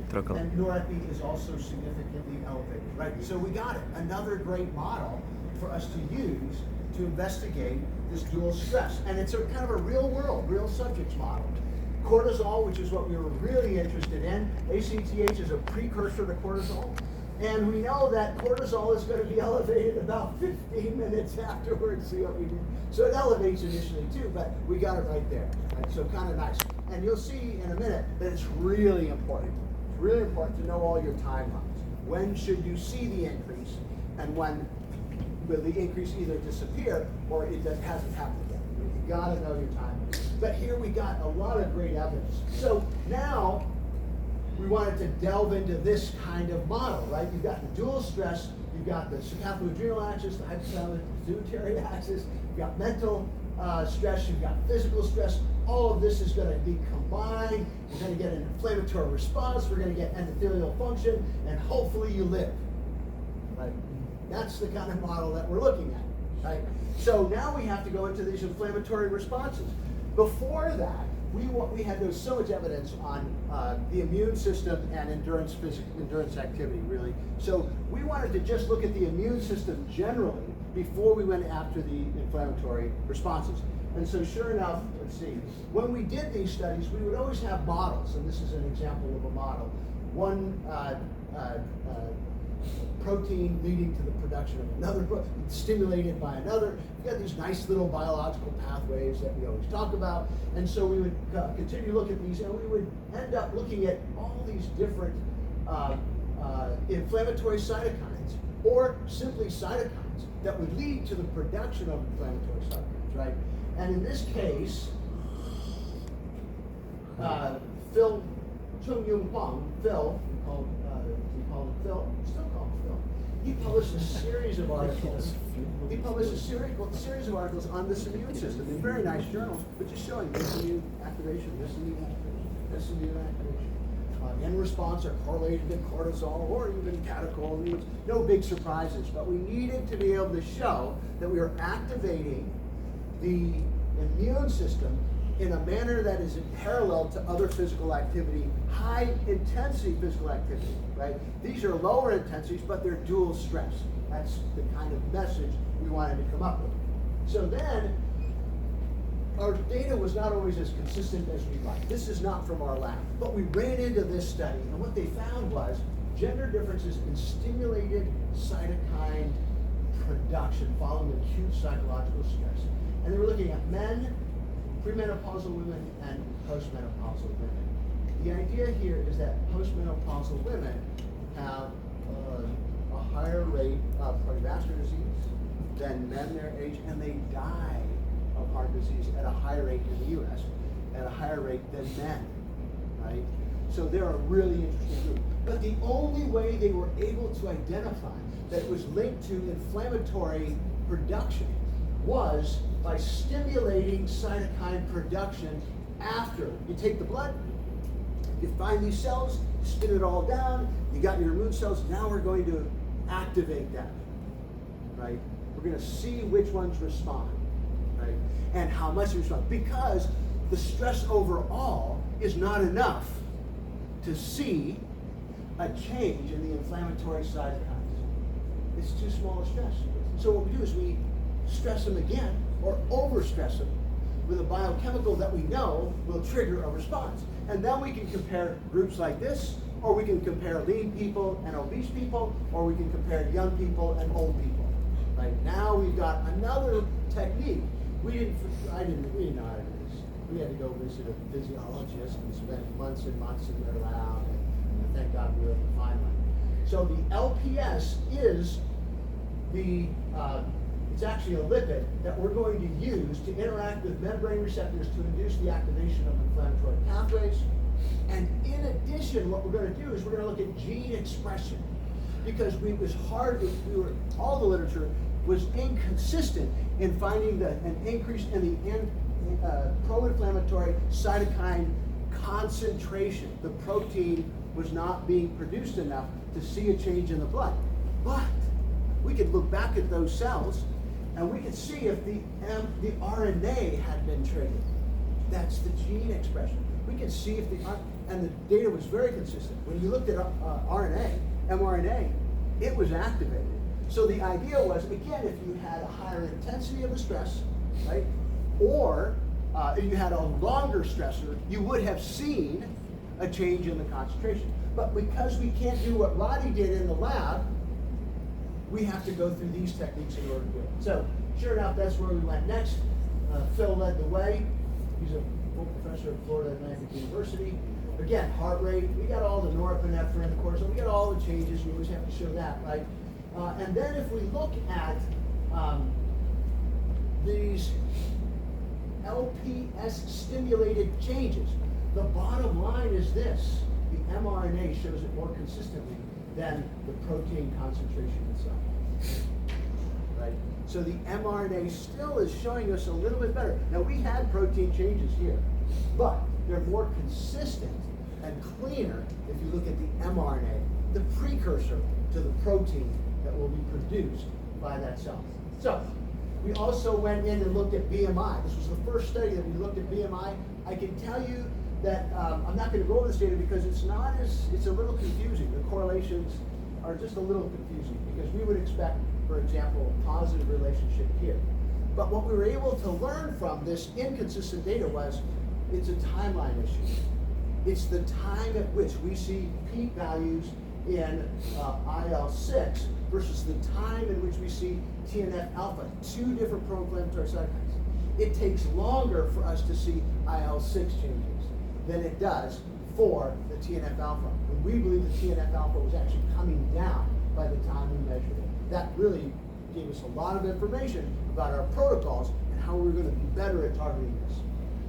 Troca. And norepinephrine is also significantly elevated, right? So we got it. Another great model for us to use to investigate this dual stress. And it's a kind of a real world, real subjects model. Cortisol, which is what we were really interested in. ACTH is a precursor to cortisol. And we know that cortisol is going to be elevated about 15 minutes afterwards. See what we did? So it elevates initially too, but we got it right there. Right? So kind of nice. And you'll see in a minute that it's really important. It's really important to know all your timelines. When should you see the increase, and when will the increase either disappear or it hasn't happened yet? You got to know your timelines. But here we got a lot of great evidence. So now we wanted to delve into this kind of model, right? You've got the dual stress, you've got the sympathoadrenal axis, the hypothalamic pituitary axis, you've got mental stress, you've got physical stress. All of this is going to be combined. We're going to get an inflammatory response, we're going to get endothelial function, and hopefully you live, right? That's the kind of model that we're looking at, right? So now we have to go into these inflammatory responses. Before that, we had so much evidence on the immune system and endurance activity, really. So we wanted to just look at the immune system generally before we went after the inflammatory responses. And so sure enough, let's see, when we did these studies, we would always have models, and this is an example of a model. One protein leading to the production of another protein, stimulated by another. We've got these nice little biological pathways that we always talk about. And so we would continue to look at these, and we would end up looking at all these different inflammatory cytokines, or simply cytokines that would lead to the production of inflammatory cytokines, right? And in this case, Phil Chung-Yung Huang, Phil, we call him Phil, still call him Phil. He published a series of articles. He published a series of articles on this immune system in very nice journals, but just showing this immune activation, this immune activation, this immune activation. In response are correlated to cortisol or even catecholamines. No big surprises, but we needed to be able to show that we are activating the immune system in a manner that is in parallel to other physical activity, high intensity physical activity, right? These are lower intensities, but they're dual stress. That's the kind of message we wanted to come up with. So then, our data was not always as consistent as we'd like. This is not from our lab, but we ran into this study, and what they found was gender differences in stimulated cytokine production following acute psychological stress. And they were looking at men, premenopausal women, and postmenopausal women. The idea here is that postmenopausal women have a higher rate of cardiovascular disease than men their age, and they die of heart disease at a higher rate in the U.S., at a higher rate than men, right? So they're a really interesting group. But the only way they were able to identify that it was linked to inflammatory production was by stimulating cytokine production after you take the blood, you find these cells, spin it all down, you got your immune cells, now we're going to activate them, right? We're going to see which ones respond, right? And how much they respond, because the stress overall is not enough to see a change in the inflammatory cytokines. It's too small a stress. So what we do is we stress them again, or overstress them with a biochemical that we know will trigger a response. And then we can compare groups like this, or we can compare lean people and obese people, or we can compare young people and old people. Right now we've got another technique. I didn't know how to do this. We had to go visit a physiologist and spend months and months in their lab, and thank God we were able to find one. So the LPS is it's actually a lipid that we're going to use to interact with membrane receptors to induce the activation of inflammatory pathways. And in addition, what we're going to do is we're going to look at gene expression, because all the literature was inconsistent in finding an increase in the pro-inflammatory cytokine concentration. The protein was not being produced enough to see a change in the blood. But we could look back at those cells and we could see if the RNA had been triggered. That's the gene expression. We can see if and the data was very consistent. When you looked at RNA, mRNA, it was activated. So the idea was, again, if you had a higher intensity of the stress, right, or if you had a longer stressor, you would have seen a change in the concentration. But because we can't do what Roddy did in the lab, we have to go through these techniques in order to do it. So sure enough, that's where we went next. Phil led the way. He's a full professor at Florida Atlantic University. Again, heart rate, we got all the norepinephrine, of course, and we got all the changes. We always have to show that, right? And then if we look at these LPS stimulated changes, the bottom line is this: the mRNA shows it more consistently than the protein concentration itself. Right? So the mRNA still is showing us a little bit better. Now we had protein changes here, but they're more consistent and cleaner if you look at the mRNA, the precursor to the protein that will be produced by that cell. So we also went in and looked at BMI. This was the first study that we looked at BMI. I can tell you that I'm not going to go over this data because it's a little confusing. The correlations are just a little confusing because we would expect, for example, a positive relationship here. But what we were able to learn from this inconsistent data was it's a timeline issue. It's the time at which we see peak values in IL-6 versus the time in which we see TNF-alpha, two different pro-inflammatory cytokines. It takes longer for us to see IL-6 changes than it does for the TNF-alpha. And we believe the TNF-alpha was actually coming down by the time we measured it. That really gave us a lot of information about our protocols and how we're going to be better at targeting this.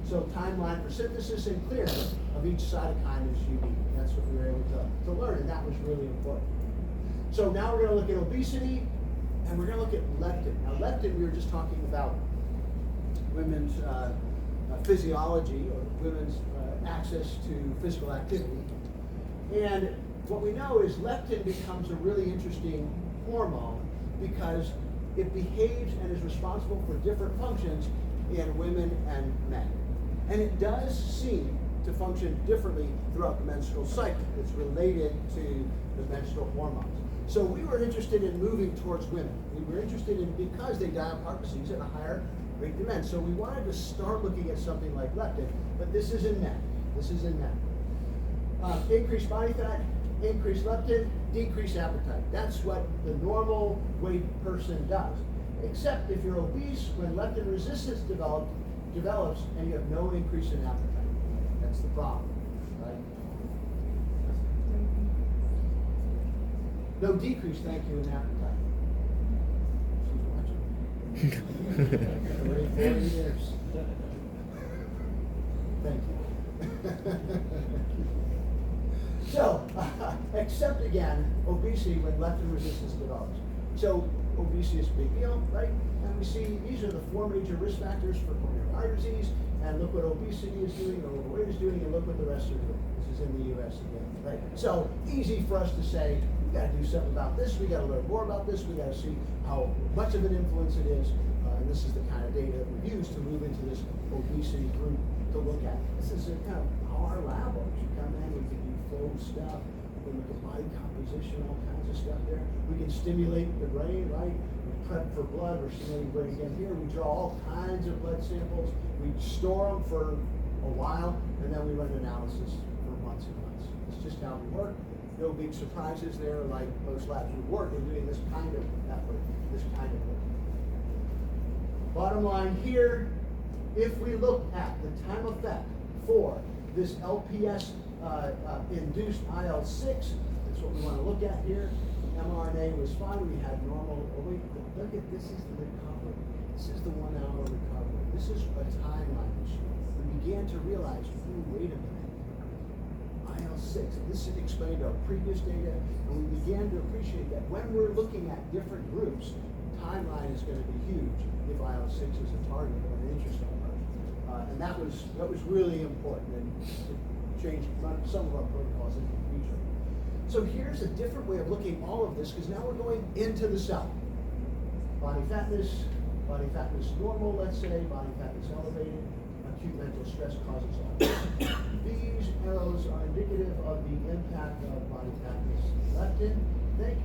So timeline for synthesis and clearance of each cytokine is unique. That's what we were able to learn, and that was really important. So now we're going to look at obesity, and we're going to look at leptin. Now leptin, we were just talking about women's physiology, or women's access to physical activity. And what we know is leptin becomes a really interesting hormone because it behaves and is responsible for different functions in women and men. And it does seem to function differently throughout the menstrual cycle. It's related to the menstrual hormones. So we were interested in moving towards women. We were interested in, because they die of heart disease at a higher rate than men. So we wanted to start looking at something like leptin, but this is in men. This is in men. Increased body fat, increased leptin, decreased appetite. That's what the normal weight person does. Except if you're obese, when leptin resistance develops and you have no increase in appetite. That's the problem, right? No decrease, thank you, in appetite. She's watching. Wait 40 years. Thank you. So, except again, obesity when leptin resistance develops. So, obesity is a big deal, right? And we see these are the 4 major risk factors for coronary artery disease, and look what obesity is doing, or overweight is doing, and look what the rest are doing. This is in the US again, right? So, easy for us to say, we got to do something about this, we got to learn more about this, we got to see how much of an influence it is, and this is the kind of data that we use to move into this obesity group to look at. This is kind of how our lab works. You come in, we can do flow stuff, we look at body composition, all kinds of stuff there. We can stimulate the brain, right? We prep for blood, we're stimulating the brain again here. We draw all kinds of blood samples. We store them for a while, and then we run analysis for months and months. It's just how we work. No big surprises there, like most labs would work. We're doing this kind of effort, this kind of work. Bottom line here, if we look at the time effect for this LPS induced IL-6, that's what we want to look at here. mRNA was fine, we had normal, look at this is the recovery. This is the 1 hour recovery. This is a timeline issue. We began to realize, wait a minute, IL-6, and this is explained our previous data, and we began to appreciate that when we're looking at different groups, timeline is going to be huge if IL-6 is a target or an interest on us. And that was really important, and it changed some of our protocols in the future. So here's a different way of looking at all of this, because now we're going into the cell. Body fatness normal, let's say, body fatness elevated, acute mental stress causes all this. These arrows are indicative of the impact of body fat leptin, think,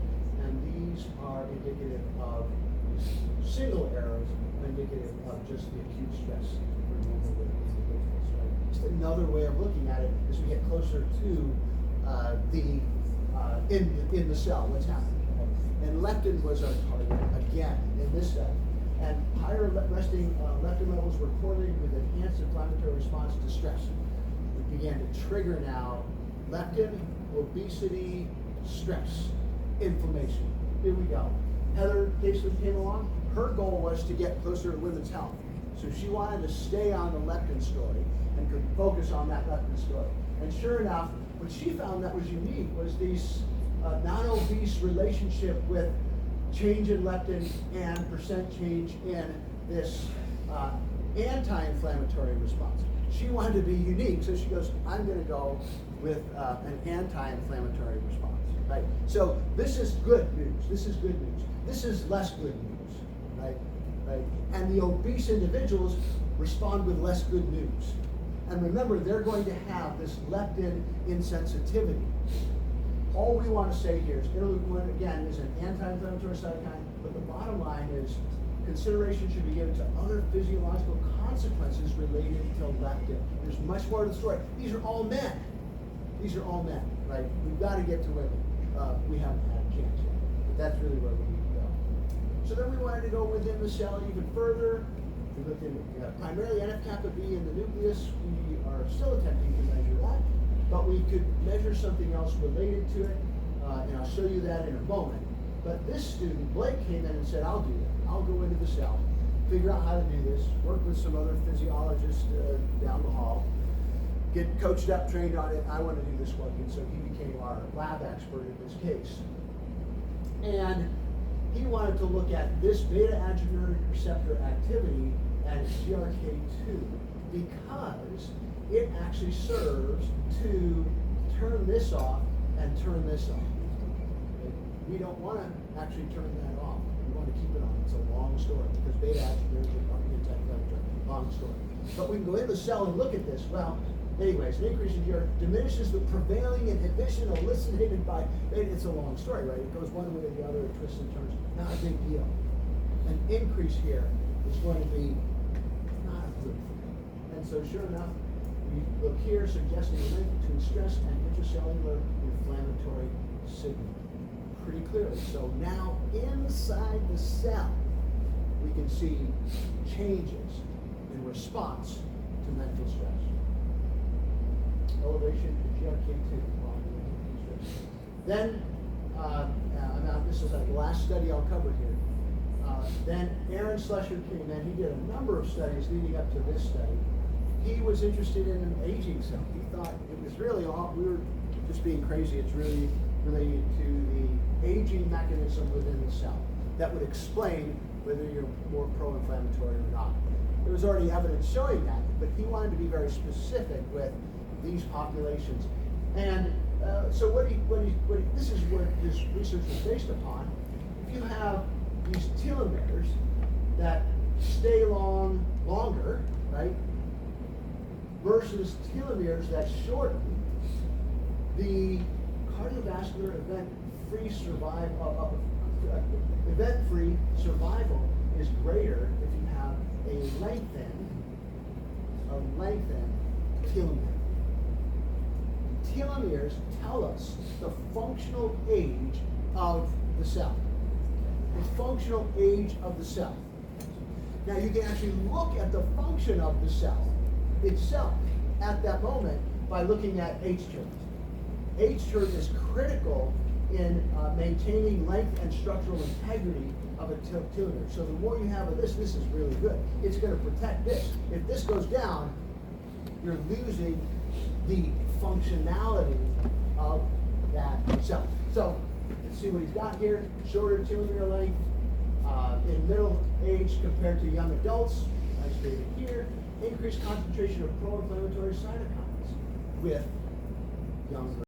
and these are indicative of single arrows, indicative of just the acute stress for normal individuals. Right? Just another way of looking at it as we get closer to in the cell, what's happening. And leptin was our target again in this study. And higher resting leptin levels were correlated with enhanced inflammatory response to stress. We began to trigger now leptin, obesity, stress, inflammation. Here we go. Heather Casely came along. Her goal was to get closer to women's health. So she wanted to stay on the leptin story and could focus on that leptin story. And sure enough, what she found that was unique was these non-obese relationship with change in leptin and percent change in this anti-inflammatory response. She wanted to be unique, so she goes, I'm going to go with an anti-inflammatory response. Right? So this is good news. This is good news. This is less good news. Right? Right? And the obese individuals respond with less good news. And remember, they're going to have this leptin insensitivity. All we want to say here is interleukin-1, again, is an anti-inflammatory cytokine, but the bottom line is consideration should be given to other physiological consequences related to leptin. There's much more to the story. These are all men. These are all men, right? We've got to get to women. We haven't had a chance yet, but that's really where we need to go. So then we wanted to go within the cell even further. We looked at primarily NF-kappa B in the nucleus. We are still attempting to measure that, but we could measure something else related to it, and I'll show you that in a moment. But this student, Blake, came in and said, I'll do that. I'll go into the cell, figure out how to do this, work with some other physiologists down the hall, get coached up, trained on it. I want to do this work, and so he became our lab expert in this case. And he wanted to look at this beta-adrenergic receptor activity and GRK2 because it actually serves to turn this off and turn this on. We don't want to actually turn that off. We want to keep it on. It's a long story because beta-adrenergic anti-inflammatory, long story. But we can go in the cell and look at this. Well, anyways, an increase in GR diminishes the prevailing inhibition elicited by beta. It's a long story, right? It goes one way or the other, it twists and turns. Not a big deal. An increase here is going to be not a good thing. And so sure enough, we look here suggesting a link between stress and intracellular inflammatory signaling pretty clearly. So now inside the cell, we can see changes in response to mental stress. Elevation to GRK2. Then, this is like the last study I'll cover here. Then Aaron Slusher came in. He did a number of studies leading up to this study. He was interested in an aging cell. He thought it was really all, we were just being crazy. It's really related to the aging mechanism within the cell that would explain whether you're more pro-inflammatory or not. There was already evidence showing that, but he wanted to be very specific with these populations. And so this is what his research was based upon. If you have these telomeres that stay longer, right, versus telomeres that shorten, the cardiovascular event-free survival is greater if you have a lengthened telomere. Telomeres tell us the functional age of the cell. The functional age of the cell. Now you can actually look at the function of the cell itself at that moment by looking at H-turn. H-turn is critical in maintaining length and structural integrity of a telomere. So the more you have of this is really good. It's going to protect this. If this goes down, you're losing the functionality of that cell. So let's see what he's got here. Shorter telomere length in middle age compared to young adults. Nice data here. Increased concentration of pro-inflammatory cytokines with younger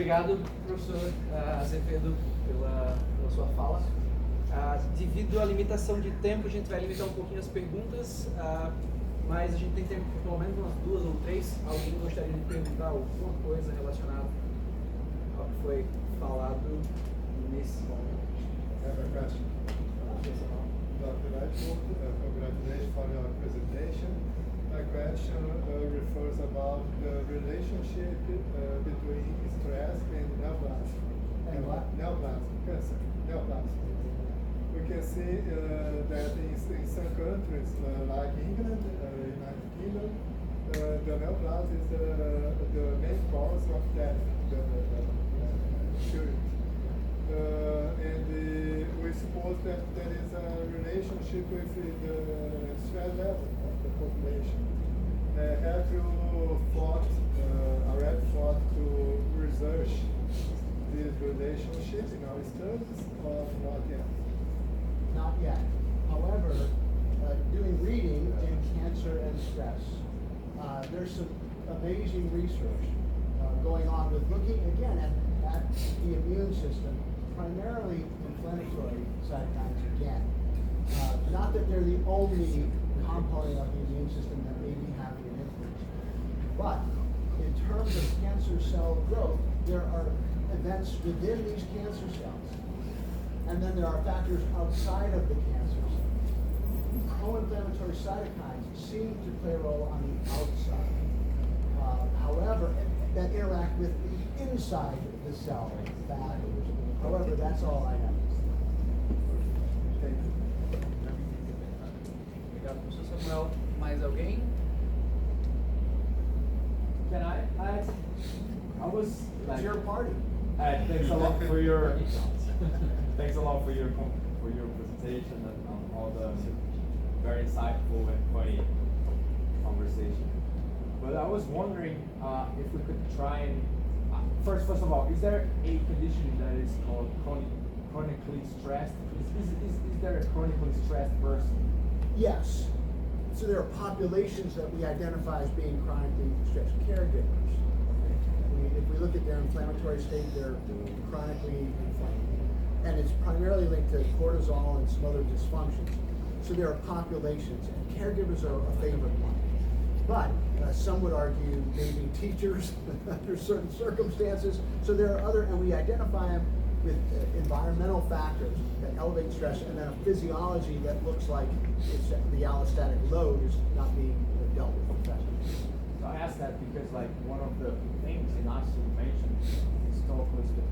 obrigado, professor Acevedo, pela sua fala. Devido à limitação de tempo, a gente vai limitar um pouquinho as perguntas, mas a gente tem tempo para pelo menos umas 2 ou 3. Alguém gostaria de perguntar alguma coisa relacionada ao que foi falado nesse momento? Dr. Redwood, congratulations for your presentation. My question refers about the relationship between stress and neoplasm. And what? Neoplasm, cancer, neoplasm. We can see that in some countries, like England, United Kingdom, the neoplasm is the main cause of death, shooting. We suppose that there is a relationship with the stress level of the population. Have you already thought to research this relationship in our studies or not yet? Not yet. However, doing reading in cancer and stress, there's some amazing research going on with looking again at the immune system, primarily inflammatory cytokines again. Not that they're the only component of the immune system that may be having an influence, but in terms of cancer cell growth, there are events within these cancer cells, and then there are factors outside of the cancer cells. Pro-inflammatory cytokines seem to play a role on the outside. However, that interact with the inside of the cell. However, that's all I know. Thank you. Obrigado, professor Samuel. Mais alguém? Can I ask? I was like, It's your party. thanks a lot for your thanks a lot for your presentation and all the very insightful and funny conversation. But I was wondering if we could try and first of all, is there a condition that is called chronically stressed? Is there a chronically stressed person? Yes. So there are populations that we identify as being chronically stressed caregivers. If we look at their inflammatory state, they're chronically inflamed. And it's primarily linked to cortisol and some other dysfunctions. So there are populations, and caregivers are a favorite one. But some would argue maybe teachers under certain circumstances. So there are other, and we identify them with environmental factors that elevate stress, and then a physiology that looks like it's, the allostatic load is not being dealt with effectively. So I asked that because like one of the things in Austin mentioned is talk was the